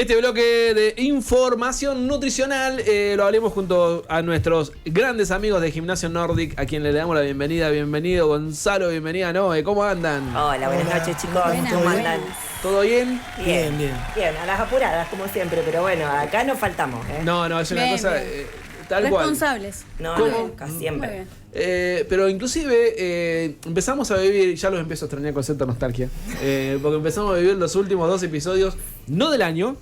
Este bloque de información nutricional lo hablemos junto a nuestros grandes amigos de Gimnasio Nordic, a quien le damos la bienvenida. Bienvenido Gonzalo, bienvenida Noé. ¿Cómo andan? Hola, buenas noches, chicos. ¿Cómo andan? ¿Todo bien? Bien, a las apuradas como siempre, pero bueno, acá no faltamos, ¿eh? No, es una cosa tal responsables. cual. No, nunca, siempre. Pero inclusive empezamos a vivir, ya los empiezo a extrañar con cierta nostalgia, porque empezamos a vivir los últimos 2 episodios, no del año,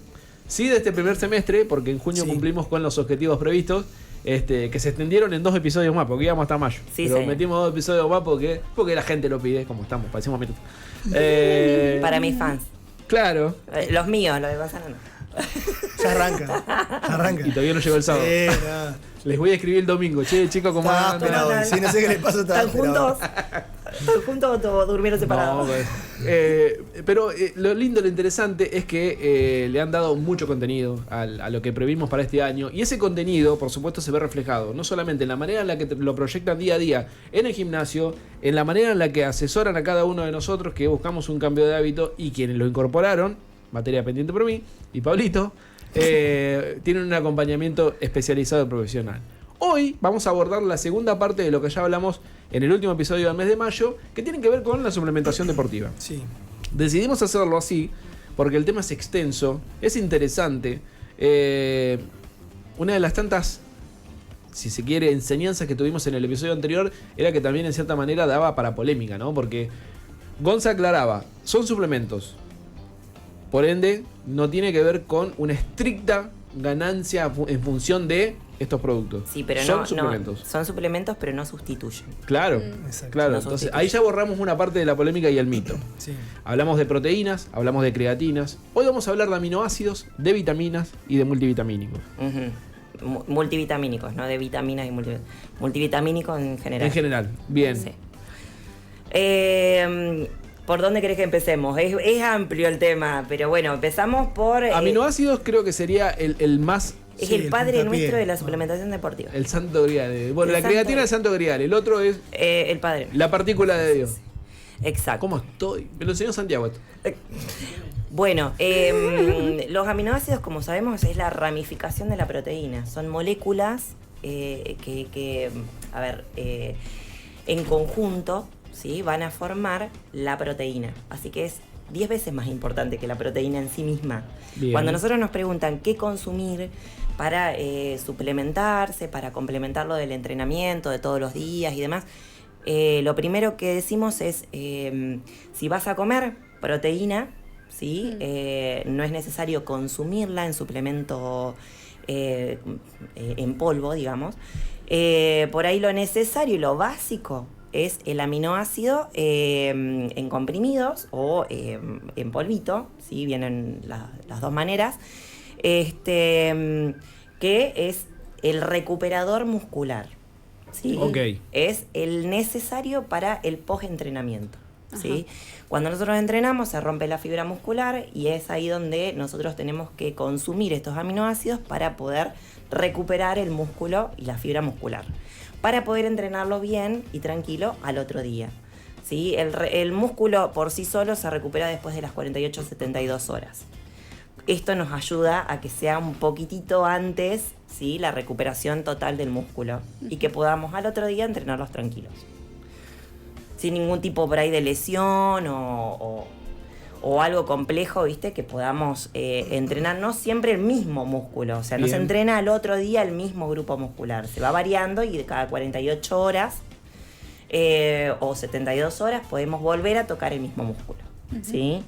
sí de este primer semestre, porque en junio cumplimos con los objetivos previstos, que se extendieron en 2 episodios más, porque íbamos hasta mayo. Pero metimos 2 episodios más porque la gente lo pide, como estamos, parecemos minutos. Para mis fans. Claro. Los míos, los de Gonzalo no. Ya arranca. Y todavía no llegó el sábado. No. Les voy a escribir el domingo. Che, chicos, ¿cómo andan? Sí, no sé qué les pasó. ¿Están juntos? ¿Están juntos o durmieron separados? No, pero lo lindo, lo interesante es que le han dado mucho contenido a lo que previmos para este año. Y ese contenido, por supuesto, se ve reflejado no solamente en la manera en la que lo proyectan día a día en el gimnasio, en la manera en la que asesoran a cada uno de nosotros que buscamos un cambio de hábito, y quienes lo incorporaron, materia pendiente por mí y Pablito, tienen un acompañamiento especializado y profesional. Hoy vamos a abordar la segunda parte de lo que ya hablamos en el último episodio del mes de mayo, que tiene que ver con la suplementación deportiva. Sí. Decidimos hacerlo así porque el tema es extenso, es interesante. Una de las tantas, si se quiere, enseñanzas que tuvimos en el episodio anterior era que también en cierta manera daba para polémica, ¿no? Porque Gonza aclaraba, son suplementos. Por ende, no tiene que ver con una estricta ganancia en función de estos productos. Sí, pero son suplementos. Son suplementos, pero no sustituyen. Claro, claro. No Entonces, ahí ya borramos una parte de la polémica y el mito. Sí. Hablamos de proteínas, hablamos de creatinas. Hoy vamos a hablar de aminoácidos, de vitaminas y de multivitamínicos. Multivitamínicos, no de vitaminas y multivitamínicos en general. En general, bien. Sí. ¿Por dónde querés que empecemos? Es amplio el tema, pero bueno, empezamos por... aminoácidos creo que sería el más... Es el padre nuestro de la suplementación deportiva. El santo grial. Bueno, la creatina es el santo grial, el otro es... el padre. La partícula de Dios. Exacto. ¿Cómo estoy? Me lo enseñó Santiago esto. Bueno, los aminoácidos, como sabemos, es la ramificación de la proteína. Son moléculas que en conjunto, ¿sí?, van a formar la proteína. Así que es 10 veces más importante que la proteína en sí misma. Bien. Cuando nosotros nos preguntan qué consumir para suplementarse, para complementar lo del entrenamiento de todos los días y demás, lo primero que decimos es, si vas a comer proteína, ¿sí? No es necesario consumirla en suplemento en polvo, digamos. Por ahí lo necesario y lo básico es el aminoácido en comprimidos o en polvito, ¿sí? Vienen las dos maneras, que es el recuperador muscular, ¿sí? Okay. Es el necesario para el post-entrenamiento, ¿sí? Cuando nosotros entrenamos se rompe la fibra muscular y es ahí donde nosotros tenemos que consumir estos aminoácidos para poder recuperar el músculo y la fibra muscular, para poder entrenarlo bien y tranquilo al otro día, ¿sí? El músculo por sí solo se recupera después de las 48 a 72 horas. Esto nos ayuda a que sea un poquitito antes, ¿sí?, la recuperación total del músculo y que podamos al otro día entrenarlos tranquilos. Sin ningún tipo por ahí de lesión o algo complejo, ¿viste? Que podamos entrenar no siempre el mismo músculo. O sea, no se entrena al otro día el mismo grupo muscular. Se va variando y de cada 48 horas o 72 horas podemos volver a tocar el mismo músculo. ¿Sí?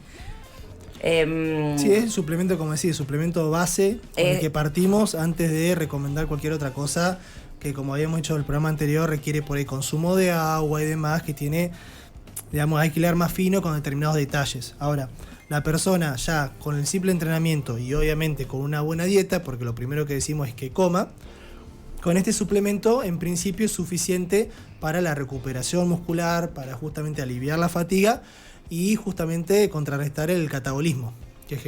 Sí, es el suplemento, como decía, el suplemento base con el que partimos antes de recomendar cualquier otra cosa que, como habíamos dicho en el programa anterior, requiere por el consumo de agua y demás, que tiene, digamos, hay que leer más fino con determinados detalles. Ahora, la persona ya con el simple entrenamiento y obviamente con una buena dieta, porque lo primero que decimos es que coma, con este suplemento en principio es suficiente para la recuperación muscular, para justamente aliviar la fatiga y justamente contrarrestar el catabolismo que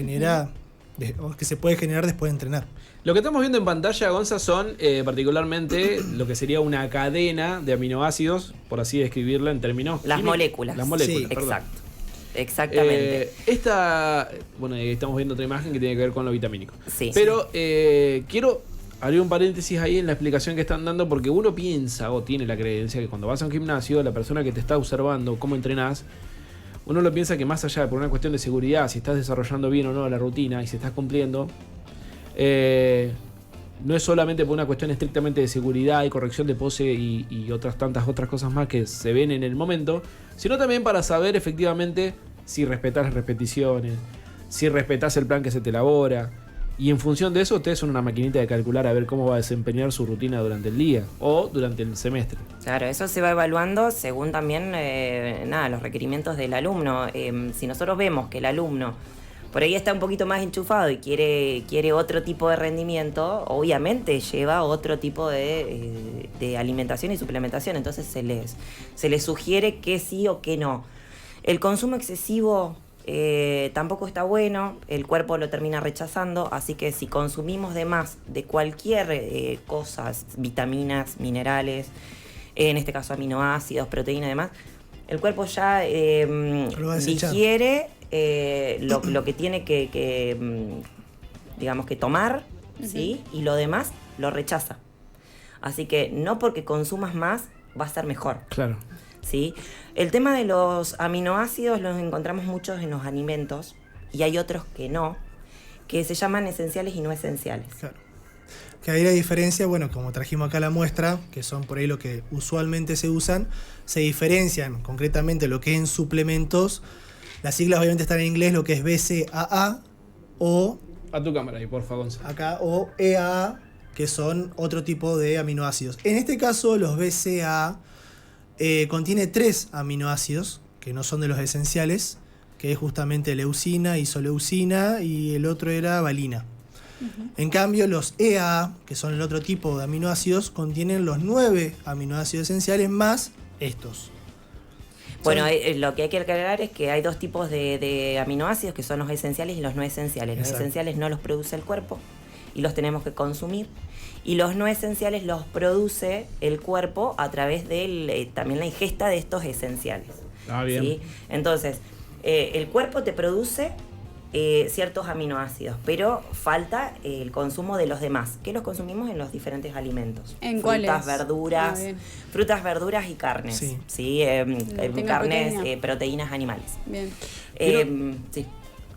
que se puede generar después de entrenar. Lo que estamos viendo en pantalla, Gonza, son particularmente lo que sería una cadena de aminoácidos, por así describirla en términos Las químicos. moléculas. Las moléculas, Sí, perdón. Exacto. Exactamente. Bueno, estamos viendo otra imagen que tiene que ver con lo vitamínico. Sí. Pero quiero abrir un paréntesis ahí en la explicación que están dando, porque uno piensa o tiene la creencia que cuando vas a un gimnasio, la persona que te está observando cómo entrenás, uno lo piensa que más allá de por una cuestión de seguridad, si estás desarrollando bien o no la rutina y si estás cumpliendo, no es solamente por una cuestión estrictamente de seguridad y corrección de pose y tantas otras cosas más que se ven en el momento, sino también para saber efectivamente si respetás las repeticiones, si respetás el plan que se te elabora. Y en función de eso, ustedes son una maquinita de calcular a ver cómo va a desempeñar su rutina durante el día o durante el semestre. Claro, eso se va evaluando según también los requerimientos del alumno. Si nosotros vemos que el alumno por ahí está un poquito más enchufado y quiere otro tipo de rendimiento, obviamente lleva otro tipo de alimentación y suplementación. Entonces se les sugiere que sí o que no. El consumo excesivo tampoco está bueno, el cuerpo lo termina rechazando, así que si consumimos de más de cualquier cosa, vitaminas, minerales, en este caso aminoácidos, proteínas y demás, el cuerpo ya digiere lo que tiene digamos que tomar, ¿sí? Y lo demás lo rechaza. Así que no porque consumas más va a ser mejor. Claro. ¿Sí? El tema de los aminoácidos los encontramos muchos en los alimentos y hay otros que no, que se llaman esenciales y no esenciales. Claro. Que ahí la diferencia, bueno, como trajimos acá la muestra, que son por ahí lo que usualmente se usan, se diferencian concretamente lo que es en suplementos. Las siglas obviamente están en inglés, lo que es BCAA o... A tu cámara ahí, por favor. Acá, o EAA, que son otro tipo de aminoácidos. En este caso, los BCAA contiene 3 aminoácidos, que no son de los esenciales, que es justamente leucina, isoleucina y el otro era valina. En cambio, los EAA, que son el otro tipo de aminoácidos, contienen los 9 aminoácidos esenciales más estos. Bueno, lo que hay que aclarar es que hay 2 tipos de aminoácidos, que son los esenciales y los no esenciales. Los esenciales no los produce el cuerpo y los tenemos que consumir. Y los no esenciales los produce el cuerpo a través de también la ingesta de estos esenciales. Ah, bien. ¿Sí? Entonces, el cuerpo te produce ciertos aminoácidos, pero falta el consumo de los demás, que los consumimos en los diferentes alimentos. ¿En frutas, cuáles? Frutas, verduras y carnes. Sí. ¿Sí? Carnes, proteínas animales. Bien. Sí.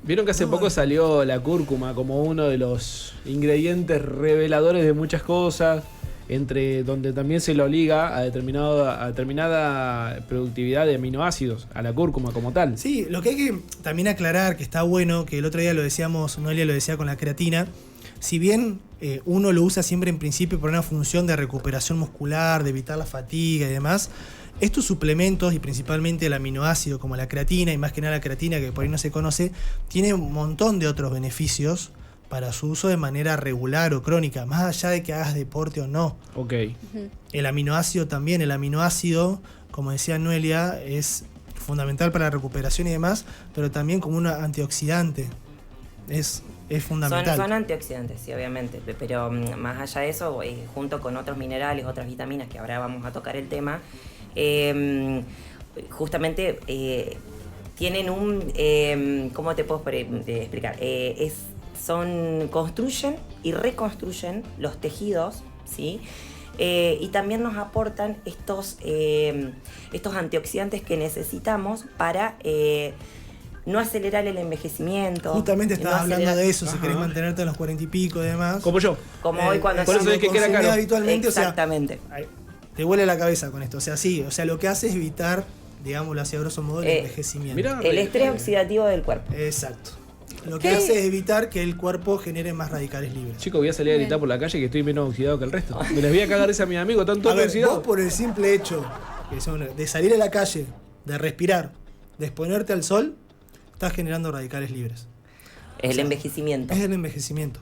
Vieron que hace poco salió la cúrcuma como uno de los ingredientes reveladores de muchas cosas, donde también se lo liga a determinada productividad de aminoácidos, a la cúrcuma como tal. Sí, lo que hay que también aclarar, que está bueno, que el otro día lo decíamos, Noelia lo decía con la creatina, si bien uno lo usa siempre en principio por una función de recuperación muscular, de evitar la fatiga y demás, estos suplementos, y principalmente el aminoácido como la creatina, y más que nada la creatina que por ahí no se conoce, tiene un montón de otros beneficios para su uso de manera regular o crónica, más allá de que hagas deporte o no. Ok. El aminoácido también, como decía Noelia, es fundamental para la recuperación y demás, pero también como un antioxidante. Es fundamental. Son antioxidantes, sí, obviamente, pero más allá de eso, junto con otros minerales, otras vitaminas, que ahora vamos a tocar el tema, justamente tienen ¿cómo te puedo explicar? Construyen y reconstruyen los tejidos, ¿sí? Y también nos aportan estos antioxidantes que necesitamos para no acelerar el envejecimiento. Justamente estabas hablando de eso, si querés mantenerte en los 40 y pico y demás. Como yo. Como hoy cuando por eso es que queda caro. Habitualmente, exactamente. O sea, te huele la cabeza con esto. O sea, sí, lo que hace es evitar, digámoslo así a grosso modo, el envejecimiento. Mirá, el estrés oxidativo del cuerpo. Exacto. Lo que hace es evitar que el cuerpo genere más radicales libres. Chicos, voy a salir a gritar por la calle que estoy menos oxidado que el resto. Me les voy a cagar a mis amigos, están todos oxidados. Vos por el simple hecho de salir a la calle, de respirar, de exponerte al sol, estás generando radicales libres. El envejecimiento. Es el envejecimiento.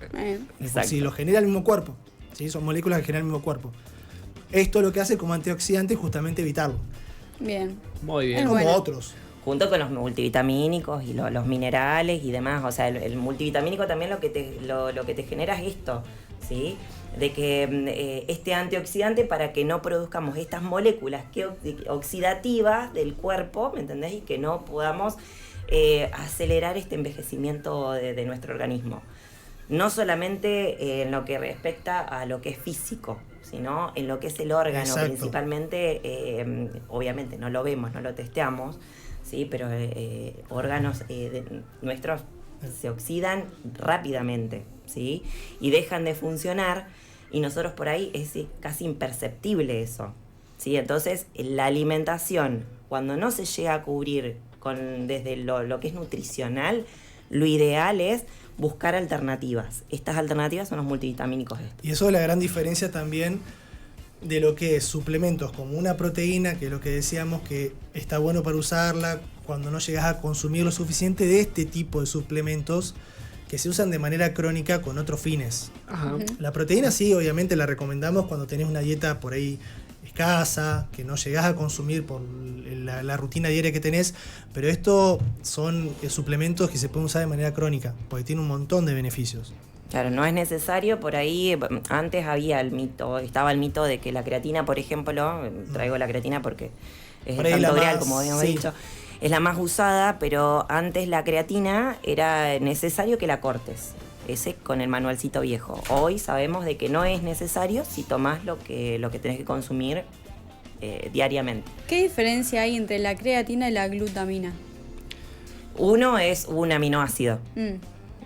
Exacto. Si lo genera el mismo cuerpo. ¿Sí? Son moléculas que generan el mismo cuerpo. Esto lo que hace como antioxidante es justamente evitarlo. Bien. Muy bien. Es Como bueno. otros. Junto con los multivitamínicos y los minerales y demás. O sea, el multivitamínico también lo que te genera es esto, ¿sí? De que este antioxidante, para que no produzcamos estas moléculas oxidativas del cuerpo, ¿me entendés? Y que no podamos acelerar este envejecimiento de nuestro organismo. No solamente en lo que respecta a lo que es físico, sino en lo que es el órgano. Exacto. Principalmente, obviamente no lo vemos, no lo testeamos, ¿sí? Pero órganos nuestros se oxidan rápidamente, ¿sí? Y dejan de funcionar, y nosotros por ahí es casi imperceptible eso, ¿sí? Entonces la alimentación, cuando no se llega a cubrir desde lo que es nutricional, lo ideal es buscar alternativas. Estas alternativas son los multivitamínicos estos. Y eso es la gran diferencia también de lo que es suplementos como una proteína, que es lo que decíamos que está bueno para usarla cuando no llegas a consumir lo suficiente, de este tipo de suplementos que se usan de manera crónica con otros fines. Ajá. La proteína sí, obviamente la recomendamos cuando tenés una dieta por ahí escasa, que no llegás a consumir por la rutina diaria que tenés, pero estos son suplementos que se pueden usar de manera crónica, porque tienen un montón de beneficios. Claro, no es necesario, por ahí, antes estaba el mito de que la creatina, por ejemplo, traigo la creatina porque es el santo grial, como habíamos dicho, es la más usada, pero antes la creatina era necesario que la cortes. Ese con el manualcito viejo. Hoy sabemos de que no es necesario si tomás lo que tenés que consumir diariamente. ¿Qué diferencia hay entre la creatina y la glutamina? Uno es un aminoácido,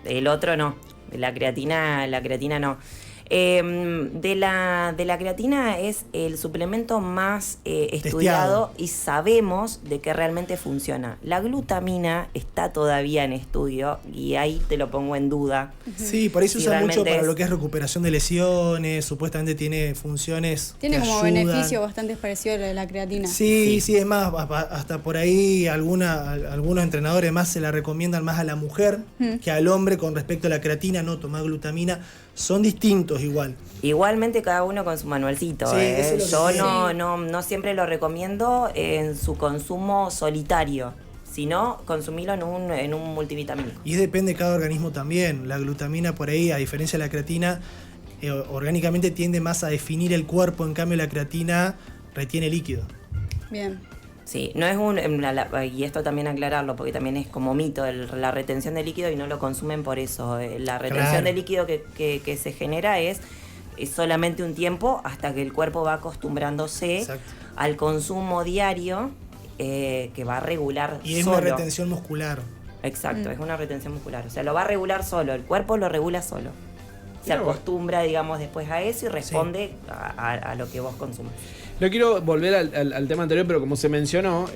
el otro no. La creatina no. De la creatina es el suplemento más estudiado y sabemos de que realmente funciona. La glutamina está todavía en estudio y ahí te lo pongo en duda. Sí, por ahí se usa mucho para lo que es recuperación de lesiones, supuestamente tiene funciones. Tiene como beneficio bastante parecido a lo de la creatina. Sí, es más, hasta por ahí algunos entrenadores más se la recomiendan más a la mujer que al hombre con respecto a la creatina, no tomar glutamina. Son distintos igual. Igualmente cada uno con su manualcito. Sí, yo no siempre lo recomiendo en su consumo solitario, sino consumirlo en un multivitamínico. Y depende de cada organismo también. La glutamina por ahí, a diferencia de la creatina, orgánicamente tiende más a definir el cuerpo, en cambio la creatina retiene líquido. Bien. Sí, no es y esto también aclararlo, porque también es como mito la retención de líquido y no lo consumen por eso. La retención de líquido que se genera es solamente un tiempo hasta que el cuerpo va acostumbrándose al consumo diario que va a regular y es solo. Una retención muscular. Exacto, es una retención muscular. O sea, lo va a regular solo, el cuerpo lo regula solo. Se acostumbra, digamos, después a eso y responde a lo que vos consumes. No quiero volver al tema anterior, pero como se mencionó,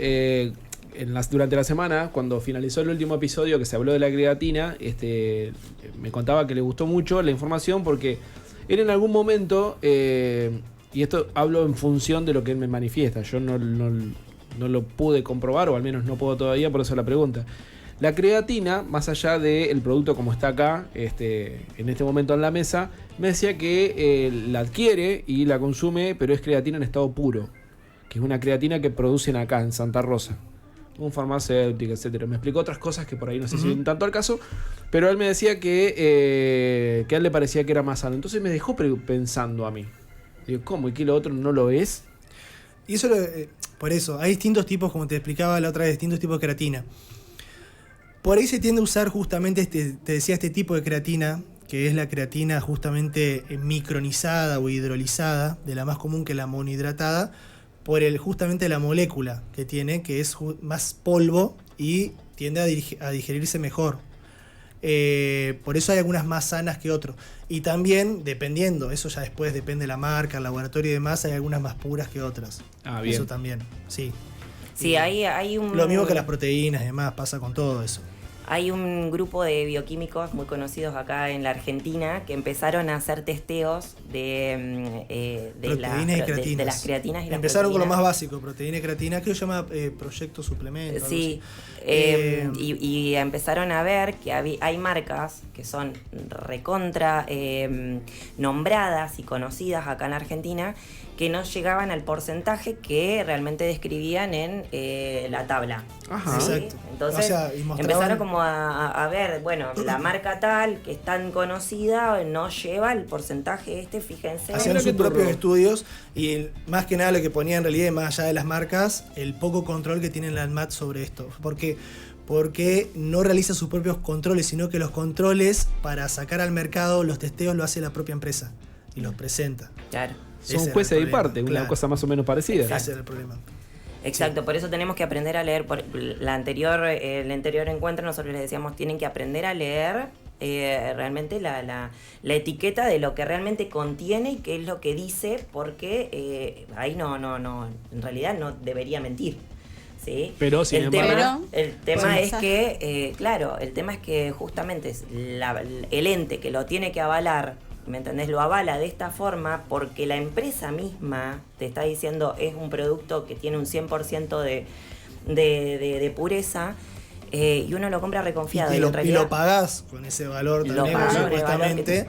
durante la semana, cuando finalizó el último episodio que se habló de la creatina, me contaba que le gustó mucho la información porque él en algún momento, y esto hablo en función de lo que él me manifiesta, yo no lo pude comprobar, o al menos no puedo todavía, por eso la pregunta. La creatina, más allá del producto como está acá, en este momento en la mesa, me decía que la adquiere y la consume, pero es creatina en estado puro, que es una creatina que producen acá en Santa Rosa, un farmacéutico, etcétera. Me explicó otras cosas que por ahí no sé si vienen tanto al caso, pero él me decía que a él le parecía que era más sano. Entonces me dejó pensando a mí. Digo, ¿cómo? ¿Y que lo otro no lo es? Y eso, por eso, hay distintos tipos, como te explicaba la otra vez, distintos tipos de creatina. Por ahí se tiende a usar justamente, te decía, este tipo de creatina, que es la creatina justamente micronizada o hidrolizada, de la más común que la monohidratada, por justamente la molécula que tiene, que es más polvo y tiende a digerirse mejor. Por eso hay algunas más sanas que otras. Y también, dependiendo, eso ya después depende de la marca, el laboratorio y demás, hay algunas más puras que otras. Bien. Eso también, sí. Sí, hay un... Lo mismo que las proteínas y demás, pasa con todo eso. Hay un grupo de bioquímicos muy conocidos acá en la Argentina que empezaron a hacer testeos de las creatinas y las Empezaron con lo más básico, proteína y creatina, que se llama Proyecto Suplemento. Sí, y empezaron a ver que hay marcas que son recontra nombradas y conocidas acá en Argentina que no llegaban al porcentaje que realmente describían en la tabla. Ajá. ¿Sí? Exacto. Entonces empezaron como a ver, bueno, la marca tal, que es tan conocida, no lleva el porcentaje fíjense. Hacían sus propios estudios y más que nada lo que ponía en realidad, más allá de las marcas, el poco control que tiene la ANMAT sobre esto. Porque porque no realiza sus propios controles, sino que los controles para sacar al mercado los testeos lo hace la propia empresa y los presenta. Claro. Son jueces de parte, una cosa más o menos parecida. Ese era el problema. Exacto, sí. Por eso tenemos que aprender a leer. Por el anterior encuentro nosotros les decíamos, tienen que aprender a leer realmente la etiqueta de lo que realmente contiene y qué es lo que dice, porque ahí no, en realidad no debería mentir. ¿Sí? Pero sin embargo, el tema es que, claro, el tema es que justamente el ente que lo tiene que avalar, ¿me entendés? Lo avala de esta forma porque la empresa misma te está diciendo es un producto que tiene un 100% de pureza, y uno lo compra reconfiado. Y lo pagás con ese valor también, supuestamente.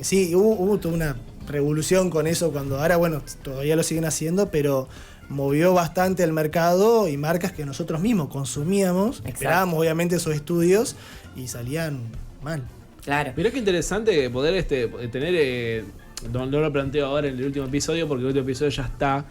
Sí, hubo toda una revolución con eso cuando ahora, bueno, todavía lo siguen haciendo, pero movió bastante el mercado y marcas que nosotros mismos consumíamos. Esperábamos obviamente esos estudios y salían mal. Claro. Mirá qué interesante poder tener, no lo planteo ahora en el último episodio, porque el último episodio ya está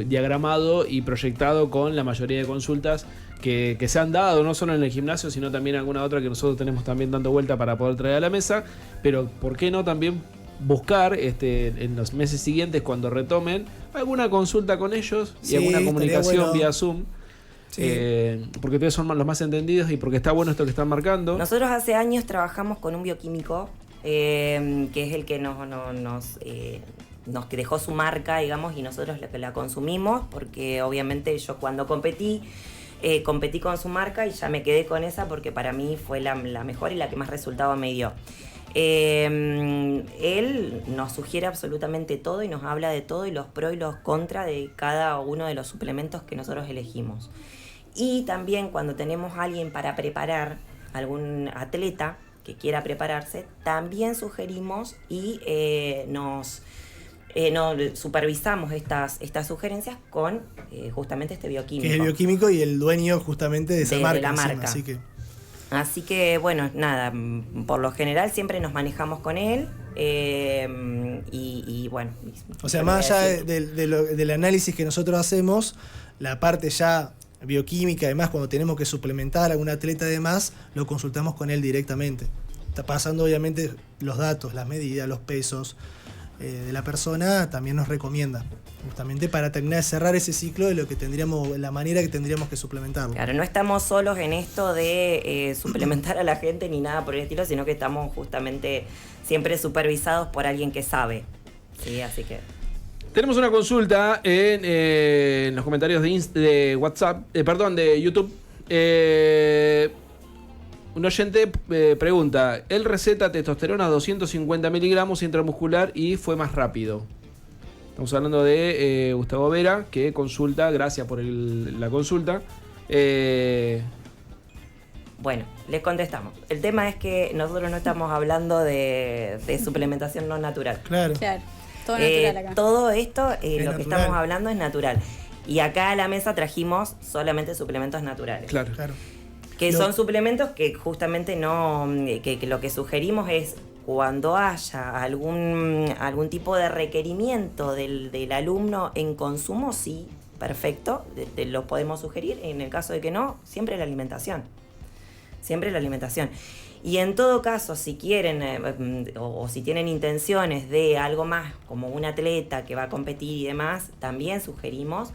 diagramado y proyectado con la mayoría de consultas que se han dado, no solo en el gimnasio, sino también alguna otra que nosotros tenemos también dando vuelta para poder traer a la mesa. Pero ¿por qué no también buscar en los meses siguientes, cuando retomen, alguna consulta con ellos y alguna comunicación vía Zoom? Sí. Porque ustedes son los más entendidos y porque está bueno esto que están marcando. Nosotros hace años trabajamos con un bioquímico que es el que nos dejó su marca, digamos, y nosotros la consumimos, porque obviamente yo cuando competí con su marca y ya me quedé con esa porque para mí fue la mejor y la que más resultado me dio. Él nos sugiere absolutamente todo y nos habla de todo y los pros y los contras de cada uno de los suplementos que nosotros elegimos. Y también cuando tenemos a alguien para preparar, algún atleta que quiera prepararse, también sugerimos y nos supervisamos estas sugerencias con justamente este bioquímico. Que es el bioquímico y el dueño justamente de esa marca. De la marca. Así que, bueno, nada, por lo general siempre nos manejamos con él y bueno. O sea, más allá del análisis que nosotros hacemos, la parte ya bioquímica, además, cuando tenemos que suplementar a algún atleta, además, lo consultamos con él directamente. Está pasando, obviamente, los datos, las medidas, los pesos de la persona, también nos recomienda, justamente para terminar de cerrar ese ciclo de lo que tendríamos, la manera que tendríamos que suplementarlo. Claro, no estamos solos en esto de suplementar a la gente ni nada por el estilo, sino que estamos justamente siempre supervisados por alguien que sabe. Sí, así que... Tenemos una consulta en los comentarios de WhatsApp, de YouTube. Un oyente pregunta, él receta testosterona 250 miligramos intramuscular y fue más rápido. Estamos hablando de Gustavo Vera, que consulta, gracias por la consulta. Bueno, les contestamos. El tema es que nosotros no estamos hablando de suplementación no natural. Claro. Todo natural acá. Todo esto, lo natural. que estamos hablando es natural. Y acá a la mesa trajimos solamente suplementos naturales. Claro. Que son suplementos que justamente no, que lo que sugerimos es cuando haya algún tipo de requerimiento del alumno en consumo, sí, perfecto, lo podemos sugerir. En el caso de que no, siempre la alimentación. Siempre la alimentación. Y en todo caso, si quieren o si tienen intenciones de algo más, como un atleta que va a competir y demás, también sugerimos.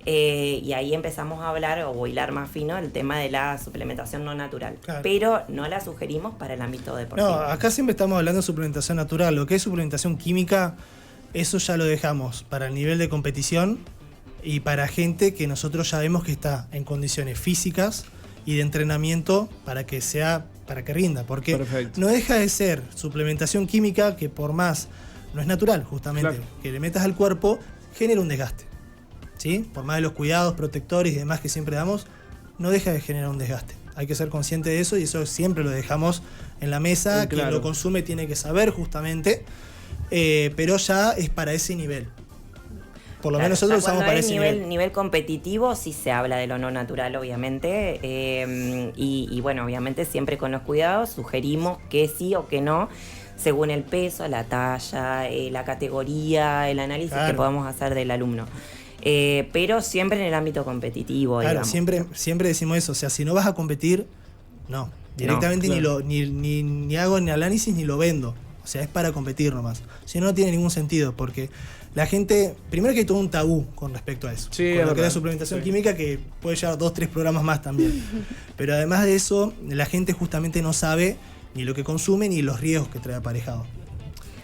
Y ahí empezamos a hablar o hilar más fino el tema de la suplementación no natural. Claro. Pero no la sugerimos para el ámbito deportivo. No, acá siempre estamos hablando de suplementación natural. Lo que es suplementación química, eso ya lo dejamos para el nivel de competición y para gente que nosotros ya vemos que está en condiciones físicas y de entrenamiento para que rinda. Porque no deja de ser suplementación química que por más no es natural, justamente, que le metas al cuerpo, genera un desgaste. ¿Sí? Por más de los cuidados, protectores y demás que siempre damos, no deja de generar un desgaste. Hay que ser consciente de eso y eso siempre lo dejamos en la mesa. Quien lo consume tiene que saber justamente, pero ya es para ese nivel. Por lo menos nosotros usamos para ese nivel competitivo sí se habla de lo no natural, obviamente, y bueno, obviamente siempre con los cuidados sugerimos que sí o que no, según el peso, la talla, la categoría, el análisis que podamos hacer del alumno. pero siempre en el ámbito competitivo. Claro, digamos. siempre decimos eso. O sea, si no vas a competir, no. Directamente ni hago ni análisis ni lo vendo. O sea, es para competir nomás. Si no, no tiene ningún sentido, porque la gente, primero que hay todo un tabú con respecto a eso. Sí, con lo que es la suplementación química, que puede llevar 2-3 programas más también. Pero además de eso, la gente justamente no sabe ni lo que consume ni los riesgos que trae aparejado.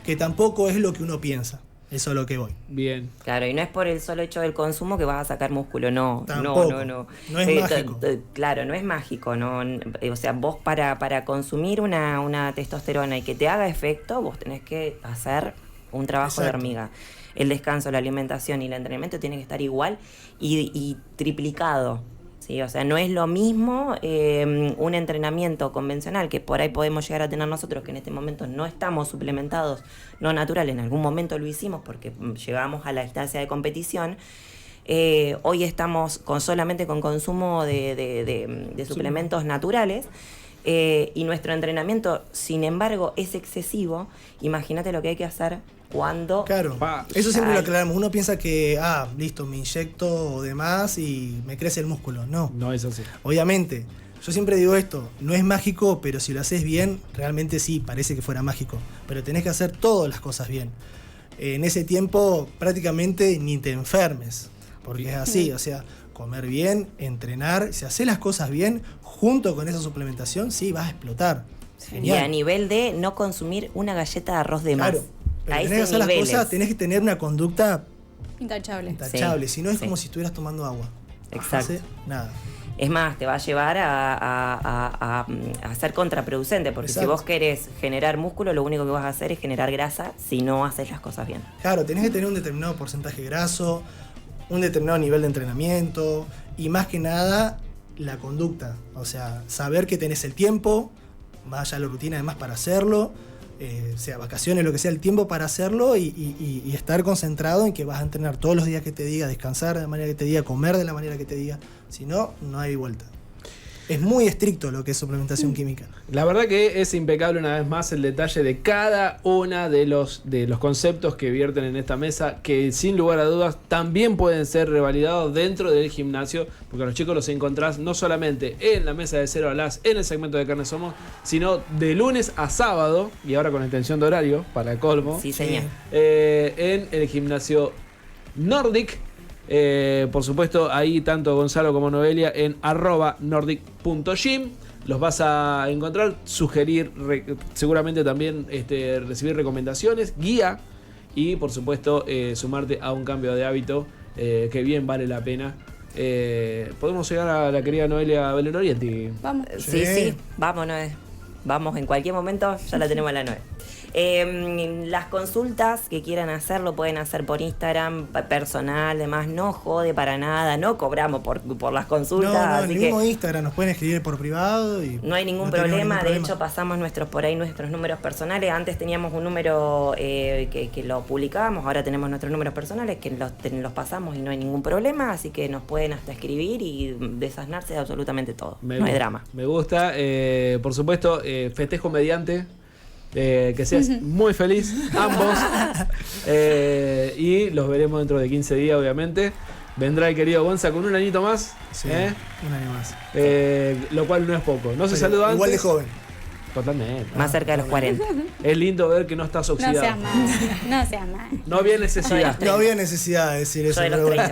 Que tampoco es lo que uno piensa. Eso es lo que voy. Bien. Claro, y no es por el solo hecho del consumo que vas a sacar músculo, no. Tampoco. No. No es mágico. Claro, no es mágico, no. O sea, vos para consumir una testosterona y que te haga efecto, vos tenés que hacer un trabajo de hormiga. El descanso, la alimentación y el entrenamiento tienen que estar igual y triplicado. ¿Sí? O sea, no es lo mismo un entrenamiento convencional que por ahí podemos llegar a tener nosotros, que en este momento no estamos suplementados, no natural, en algún momento lo hicimos porque llegamos a la instancia de competición. Hoy estamos solamente con consumo de suplementos naturales. Y nuestro entrenamiento, sin embargo, es excesivo. Imagínate lo que hay que hacer cuando... Claro, eso siempre lo aclaramos. Uno piensa que, listo, me inyecto o demás y me crece el músculo. No es así. Obviamente, yo siempre digo esto, no es mágico, pero si lo haces bien, realmente sí, parece que fuera mágico. Pero tenés que hacer todas las cosas bien. En ese tiempo prácticamente ni te enfermes, porque es así, o sea, comer bien, entrenar, si haces las cosas bien, junto con esa suplementación, sí, vas a explotar. Genial. Y a nivel de no consumir una galleta de arroz de más. Claro, pero tenés que hacer las cosas, tenés que tener una conducta intachable. Sí, si no es como si estuvieras tomando agua. Exacto. Nada. Es más, te va a llevar a ser contraproducente, porque si vos querés generar músculo, lo único que vas a hacer es generar grasa si no haces las cosas bien. Claro, tenés que tener un determinado porcentaje graso, un determinado nivel de entrenamiento y más que nada la conducta. O sea, saber que tenés el tiempo, más allá de la rutina además para hacerlo, sea vacaciones, lo que sea, el tiempo para hacerlo y estar concentrado en que vas a entrenar todos los días que te diga, descansar de la manera que te diga, comer de la manera que te diga. Si no, no hay vuelta. Es muy estricto lo que es suplementación química. La verdad que es impecable una vez más el detalle de cada una de los conceptos que vierten en esta mesa, que sin lugar a dudas también pueden ser revalidados dentro del gimnasio, porque a los chicos los encontrás no solamente en la mesa de 0 a las, en el segmento de Carne Somos, sino de lunes a sábado, y ahora con extensión de horario, para el colmo, sí, señor. En el gimnasio Nordic. Por supuesto, ahí tanto Gonzalo como Noelia en @nordic.gym los vas a encontrar, sugerir, seguramente también recibir recomendaciones, guía y por supuesto sumarte a un cambio de hábito que bien vale la pena. Podemos llegar a la querida Noelia Belén Orienti. Vamos. Sí, vamos, Noé. Vamos, en cualquier momento ya la tenemos a la Noé. Las consultas que quieran hacer lo pueden hacer por Instagram personal, demás, no jode para nada, no cobramos por las consultas. No, así en el mismo Instagram nos pueden escribir por privado y no hay ningún problema. De hecho, pasamos nuestros números personales. Antes teníamos un número que lo publicábamos, ahora tenemos nuestros números personales que los pasamos y no hay ningún problema, así que nos pueden hasta escribir y desasnarse de absolutamente todo. No hay drama. Me gusta, por supuesto, festejo mediante. Que seas muy feliz ambos y los veremos dentro de 15 días obviamente. Vendrá el querido Gonza con un añito más, sí, un año más, lo cual no es poco. No se saluda antes. Igual de joven. Totalmente. Más cerca de los 40. Es lindo ver que no estás oxidado. No seas mal. No había necesidad. No había necesidad de decir eso. Pero bueno.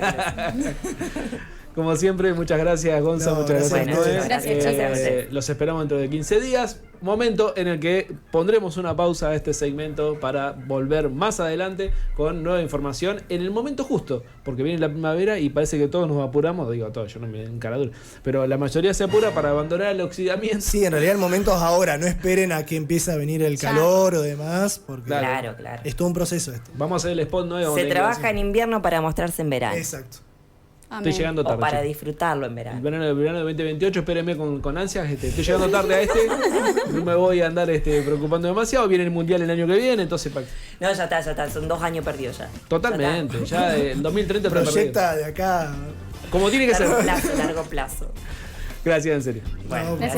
Como siempre, muchas gracias Gonza, muchas gracias Noé. Gracias. Los esperamos dentro de 15 días. Momento en el que pondremos una pausa a este segmento para volver más adelante con nueva información en el momento justo, porque viene la primavera y parece que todos nos apuramos, digo todos, yo no me encaraduro, pero la mayoría se apura para abandonar el oxidamiento. Sí, en realidad el momento es ahora, no esperen a que empiece a venir el calor o demás, porque Claro. Es todo un proceso esto. Vamos a hacer el spot nuevo. Se trabaja en invierno para mostrarse en verano. Exacto. Estoy llegando tarde. O para chicos. disfrutarlo en verano. El verano de 2028, espérenme con ansias. Estoy llegando tarde a no me voy a andar preocupando demasiado. Viene el mundial el año que viene, entonces. No, ya está. Son 2 años perdidos ya. Totalmente. Ya el 2030 está perdido. Proyecta de acá. Como tiene que ser. Largo plazo. Gracias, en serio. Bueno, Gracias.